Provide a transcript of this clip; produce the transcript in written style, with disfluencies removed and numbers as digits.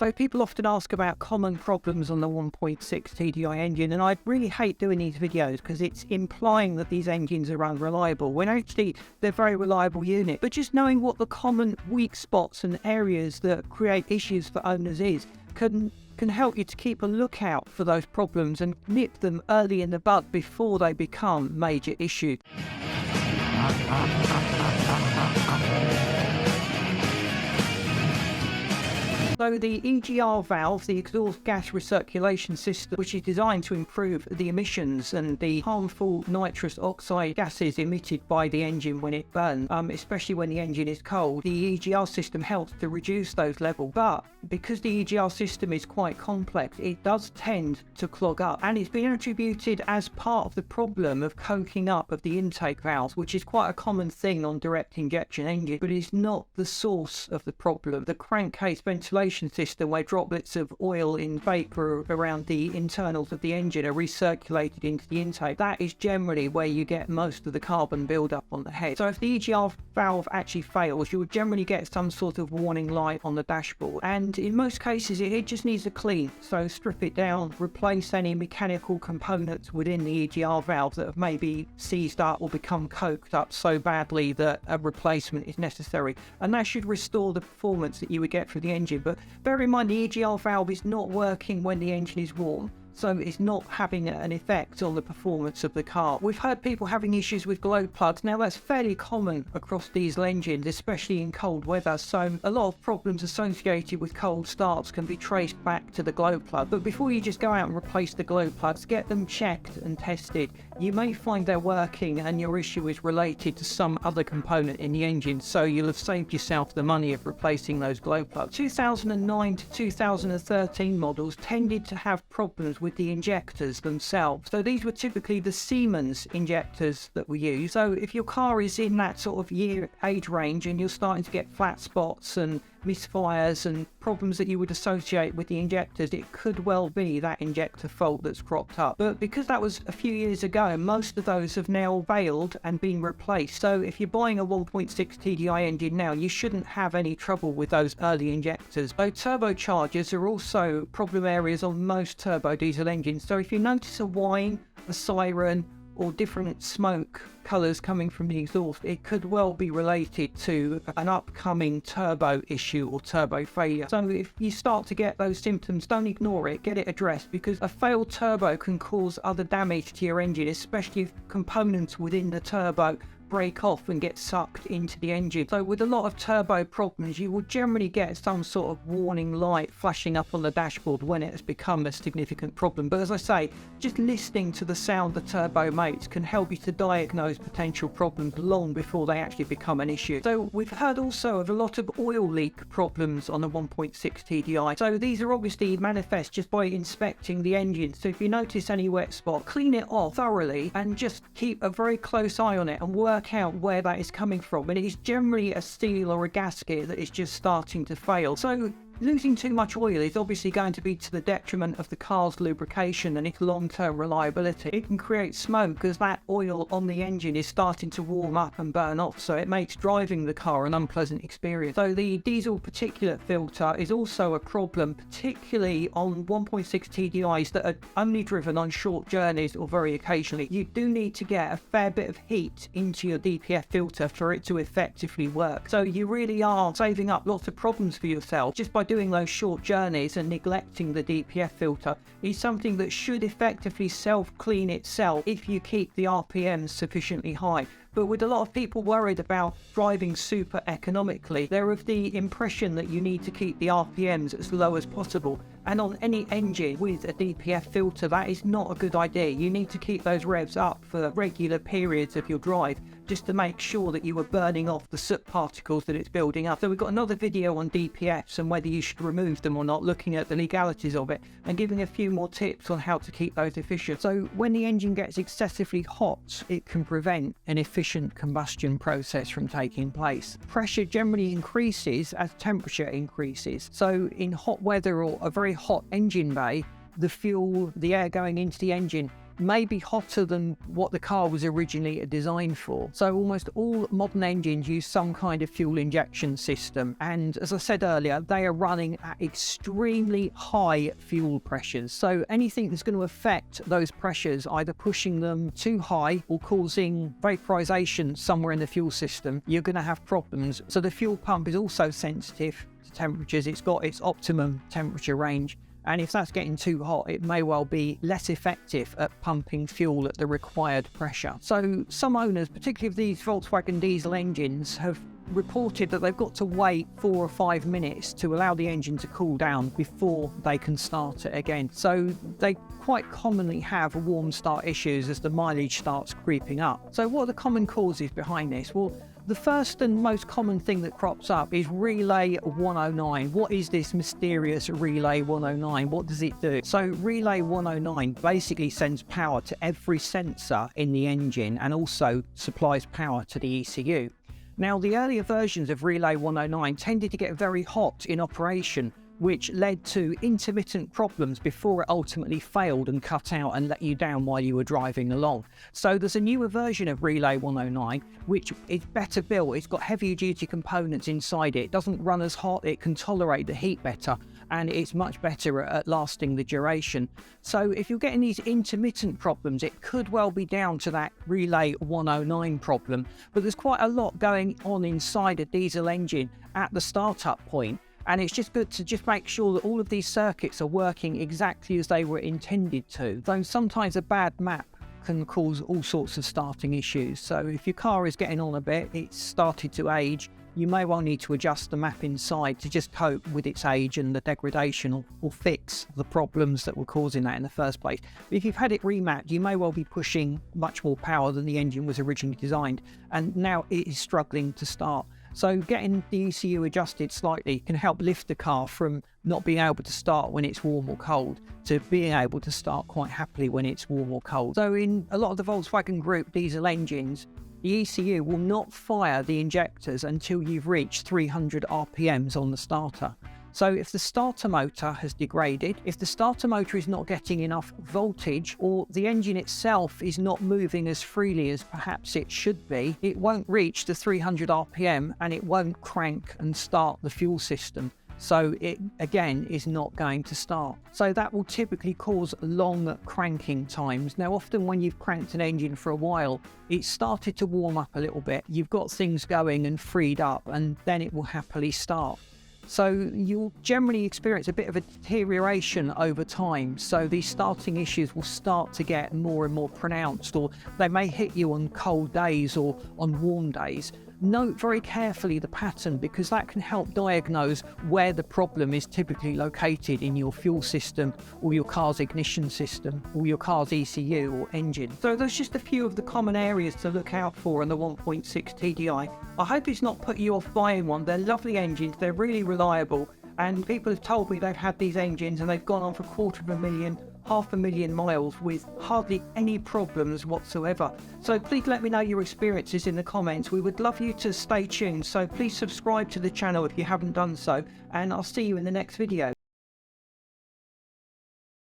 So people often ask about common problems on the 1.6 TDi engine, and I really hate doing these videos because it's implying that these engines are unreliable, when actually they're very reliable units. But just knowing what the common weak spots and areas that create issues for owners can help you to keep a lookout for those problems and nip them early in the bud before they become major issues. So the EGR valve, the exhaust gas recirculation system, which is designed to improve the emissions and the harmful nitrous oxide gases emitted by the engine when it burns, especially when the engine is cold, the EGR system helps to reduce those levels. But because the EGR system is quite complex, it does tend to clog up, and it's been attributed as part of the problem of coking up of the intake valves, which is quite a common thing on direct injection engines, but is not the source of the problem. The crankcase ventilation system, where droplets of oil in vapor around the internals of the engine are recirculated into the intake, that is generally where you get most of the carbon buildup on the head. So if the EGR valve actually fails, you will generally get some sort of warning light on the dashboard, and in most cases it just needs a clean. So strip it down, replace any mechanical components within the EGR valve that have maybe seized up or become coked up so badly that a replacement is necessary, and that should restore the performance that you would get for the engine. But bear in mind, the EGR valve is not working when the engine is warm, so it's not having an effect on the performance of the car. We've heard people having issues with glow plugs. Now that's fairly common across diesel engines, especially in cold weather, so a lot of problems associated with cold starts can be traced back to the glow plug. But before you just go out and replace the glow plugs, get them checked and tested. You may find they're working and your issue is related to some other component in the engine, so you'll have saved yourself the money of replacing those glow plugs. 2009 to 2013 models tended to have problems with the injectors themselves. So these were typically the Siemens injectors that we use. So if your car is in that sort of year age range and you're starting to get flat spots and misfires and problems that you would associate with the injectors, it could well be that injector fault that's cropped up. But because that was a few years ago, most of those have now failed and been replaced. So if you're buying a 1.6 TDi engine now, you shouldn't have any trouble with those early injectors. Though turbochargers are also problem areas on most turbo diesel engines. So if you notice a whine, a siren, or different smoke colours coming from the exhaust, it could well be related to an upcoming turbo issue or turbo failure. So if you start to get those symptoms, don't ignore it, get it addressed, because a failed turbo can cause other damage to your engine, especially if components within the turbo break off and get sucked into the engine. So with a lot of turbo problems, you will generally get some sort of warning light flashing up on the dashboard when it has become a significant problem. But as I say, just listening to the sound the turbo makes can help you to diagnose potential problems long before they actually become an issue. So we've heard also of a lot of oil leak problems on the 1.6 TDi. So these are obviously manifest just by inspecting the engine. So if you notice any wet spot, clean it off thoroughly and just keep a very close eye on it and work out where that is coming from. And it is generally a steel or a gasket that is just starting to fail. So losing too much oil is obviously going to be to the detriment of the car's lubrication and its long-term reliability. It can create smoke as that oil on the engine is starting to warm up and burn off, so it makes driving the car an unpleasant experience. So the diesel particulate filter is also a problem, particularly on 1.6 TDIs that are only driven on short journeys or very occasionally. You do need to get a fair bit of heat into your DPF filter for it to effectively work. So you really are saving up lots of problems for yourself just by doing those short journeys, and neglecting the DPF filter is something that should effectively self-clean itself if you keep the RPMs sufficiently high. But with a lot of people worried about driving super economically, they're of the impression that you need to keep the RPMs as low as possible. And on any engine with a DPF filter, that is not a good idea. You need to keep those revs up for regular periods of your drive, just to make sure that you are burning off the soot particles that it's building up. So we've got another video on DPFs and whether you should remove them or not, looking at the legalities of it and giving a few more tips on how to keep those efficient. So when the engine gets excessively hot, it can prevent an efficient combustion process from taking place. Pressure generally increases as temperature increases. So in hot weather or a very hot engine bay, the fuel, the air going into the engine may be hotter than what the car was originally designed for. So almost all modern engines use some kind of fuel injection system, and as I said earlier, they are running at extremely high fuel pressures. So anything that's going to affect those pressures, either pushing them too high or causing vaporization somewhere in the fuel system, you're going to have problems. So the fuel pump is also sensitive to temperatures. It's got its optimum temperature range, and if that's getting too hot, it may well be less effective at pumping fuel at the required pressure. So some owners, particularly of these Volkswagen diesel engines, have reported that they've got to wait 4 or 5 minutes to allow the engine to cool down before they can start it again. So they quite commonly have warm start issues as the mileage starts creeping up. So what are the common causes behind this? Well, the first and most common thing that crops up is Relay 109. What is this mysterious Relay 109? What does it do? So Relay 109 basically sends power to every sensor in the engine and also supplies power to the ECU. Now, the earlier versions of Relay 109 tended to get very hot in operation, which led to intermittent problems before it ultimately failed and cut out and let you down while you were driving along. So there's a newer version of Relay 109 which is better built. It's got heavier duty components inside it. It doesn't run as hot, it can tolerate the heat better, and it's much better at lasting the duration. So if you're getting these intermittent problems, it could well be down to that Relay 109 problem. But there's quite a lot going on inside a diesel engine at the startup point, and it's just good to just make sure that all of these circuits are working exactly as they were intended to. Though sometimes a bad map can cause all sorts of starting issues. So if your car is getting on a bit, it's started to age, you may well need to adjust the map inside to just cope with its age and the degradation, or fix the problems that were causing that in the first place. But if you've had it remapped, you may well be pushing much more power than the engine was originally designed, and now it is struggling to start. So getting the ECU adjusted slightly can help lift the car from not being able to start when it's warm or cold to being able to start quite happily when it's warm or cold. So in a lot of the Volkswagen Group diesel engines, the ECU will not fire the injectors until you've reached 300 RPMs on the starter. So if the starter motor has degraded, if the starter motor is not getting enough voltage, or the engine itself is not moving as freely as perhaps it should be, it won't reach the 300 RPM and it won't crank and start the fuel system. So it again is not going to start. So that will typically cause long cranking times. Now often when you've cranked an engine for a while, it's started to warm up a little bit, you've got things going and freed up, and then it will happily start. So you'll generally experience a bit of a deterioration over time. So these starting issues will start to get more and more pronounced, or they may hit you on cold days or on warm days. Note very carefully the pattern, because that can help diagnose where the problem is typically located in your fuel system, or your car's ignition system, or your car's ECU or engine. So there's just a few of the common areas to look out for in the 1.6 TDi. I hope it's not put you off buying one. They're lovely engines, they're really reliable, and people have told me they've had these engines and they've gone on for 250,000, 500,000 miles with hardly any problems whatsoever. So please let me know your experiences in the comments. We would love you to stay tuned, so please subscribe to the channel if you haven't done so, and I'll see you in the next video.